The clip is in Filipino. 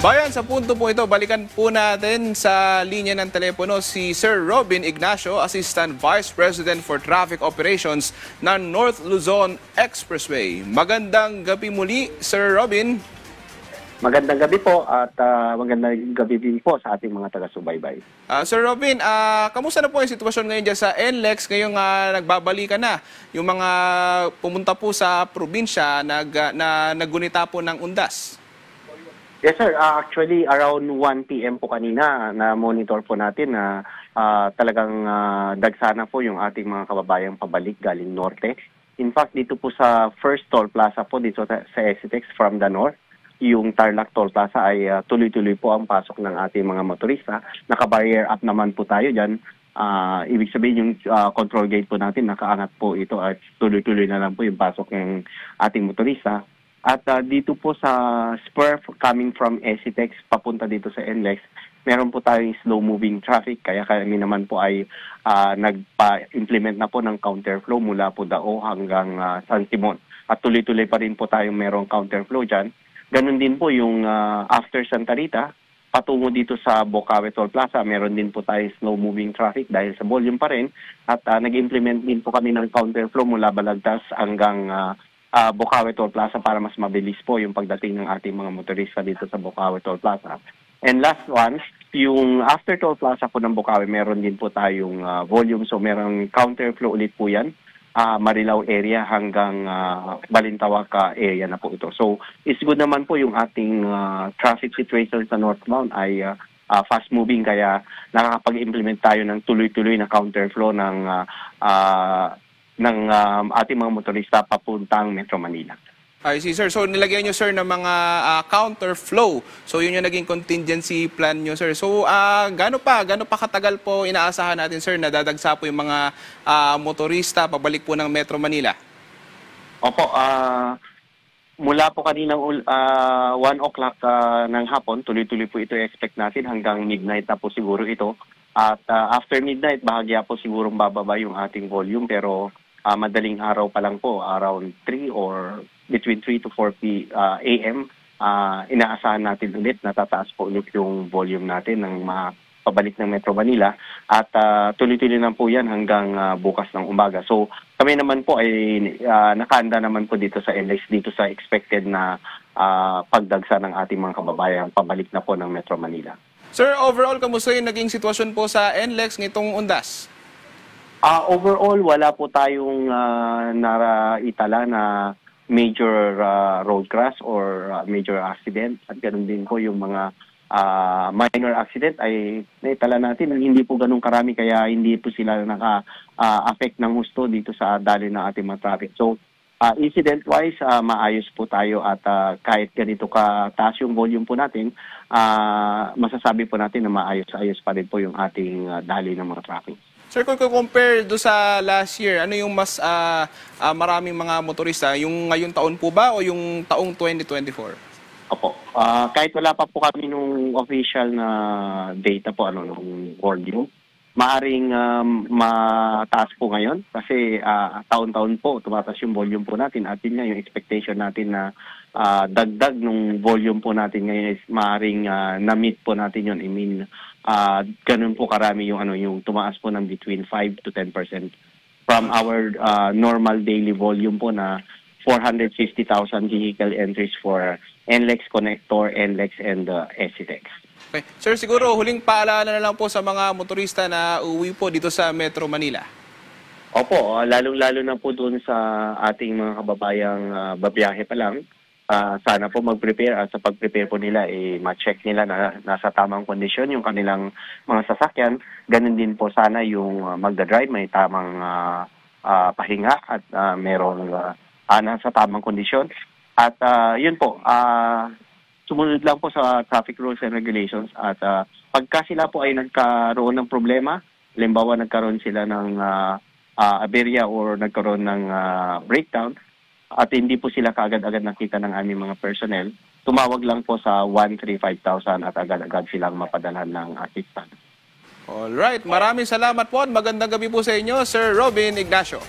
Bayan, sa punto po ito, balikan po natin sa linya ng telepono si Sir Robin Ignacio, Assistant Vice President for Traffic Operations ng North Luzon Expressway. Magandang gabi muli, Sir Robin. Magandang gabi po at magandang gabi din po sa ating mga taga-subaybay. Sir Robin, kamusta na po yung sitwasyon ngayon dyan sa NLEX? Ngayong nagbabalikan na yung mga pumunta po sa probinsya na naggunita po ng undas. Yes sir, actually around 1 p.m. po kanina na monitor po natin na talagang dagsana po yung ating mga kababayang pabalik galing norte. In fact, dito po sa first toll plaza po dito sa Exitex from the north, yung Tarlac Toll Plaza ay tuloy-tuloy po ang pasok ng ating mga motorista. Naka-barrier up naman po tayo dyan. Ibig sabihin yung control gate po natin, nakaangat po ito at tuloy-tuloy na lang po yung pasok ng ating motorista. At dito po sa spur coming from Exitex papunta dito sa NLEX, meron po tayong slow-moving traffic. Kaya kami naman po ay nagpa-implement na po ng counterflow mula po Dao hanggang San Simon. At tuloy-tuloy pa rin po tayong merong counterflow dyan. Ganon din po yung after Santa Rita, patungo dito sa Bocaue Toll Plaza, meron din po tayong slow-moving traffic dahil sa volume pa rin. At nag-implement din po kami ng counterflow mula Balagtas hanggang Bocaue Toll Plaza para mas mabilis po yung pagdating ng ating mga motorista dito sa Bocaue Toll Plaza. And last one, yung after Toll Plaza po ng Bocaue, meron din po tayong volume. So merong counterflow ulit po yan. Marilao area hanggang Balintawak area na po ito. So, it's good naman po yung ating traffic situation sa northbound ay fast-moving kaya nakakapag-implement tayo ng tuloy-tuloy na counterflow ng ating mga motorista papuntang Metro Manila. I see, sir. So, nilagyan nyo, sir, ng mga counterflow. So, yun yung naging contingency plan nyo, sir. So, gaano pa katagal po inaasahan natin, sir, na dadagsa po yung mga motorista pabalik po ng Metro Manila? Opo, mula po kaninang 1 o'clock ng hapon, tuloy-tuloy po ito expect natin hanggang midnight na po siguro ito. At after midnight, bahagya po siguro bababa yung ating volume pero madaling araw pa lang po, around 3 or between 3 to 4 a.m. Inaasahan natin ulit na tataas po ulit yung volume natin ng pabalik ng Metro Manila at tuloy-tuloy na po yan hanggang bukas ng umaga. So kami naman po ay nakaanda naman po dito sa NLEX, dito sa expected na pagdagsa ng ating mga kababayan pabalik na po ng Metro Manila. Sir, overall, kamusta yung naging sitwasyon po sa NLEX nitong undas? Overall, wala po tayong naraitala na major road crash or major accident at ganoon din po yung mga minor accident ay naitala natin. Hindi po ganun karami kaya hindi po sila naka-affect ng husto dito sa daloy ng ating mga traffic. So, incident-wise, maayos po tayo at kahit ganito kataas yung volume po natin, masasabi po natin na maayos-ayos pa rin po yung ating daloy ng mga traffic. Sir, kung compare do sa last year, ano yung mas maraming mga motorista? Yung ngayong taon po ba o yung taong 2024? Opo. Kahit wala pa po kami nung official na data po, nung volume, maaring mataas po ngayon kasi taon-taon po tumataas yung volume po natin at yun nga yung expectation natin na dagdag nung volume po natin ngayon is maaring na-meet po natin yun. I mean, ganun po karami yung tumaas po ng between 5 to 10% from our normal daily volume po na 450,000 vehicle entries for NLEX Connector, NLEX and Exitex. Okay. Sir, siguro huling paalala na lang po sa mga motorista na uuwi po dito sa Metro Manila. Opo, lalong-lalo na po doon sa ating mga kababayang babiyahe pa lang. Sana po mag-prepare at sa pag-prepare po nila, ma-check nila na nasa tamang kondisyon yung kanilang mga sasakyan. Ganun din po sana yung magdadrive, may tamang pahinga at merong nasa tamang kondisyon. At yun po, sumunod lang po sa traffic rules and regulations at pagka sila po ay nagkaroon ng problema, halimbawa nagkaroon sila ng aberya or nagkaroon ng breakdown at hindi po sila kaagad-agad nakita ng aming mga personnel, tumawag lang po sa 135,000 at agad-agad silang mapadalhan ng assistance. Alright, maraming salamat po at magandang gabi po sa inyo, Sir Robin Ignacio.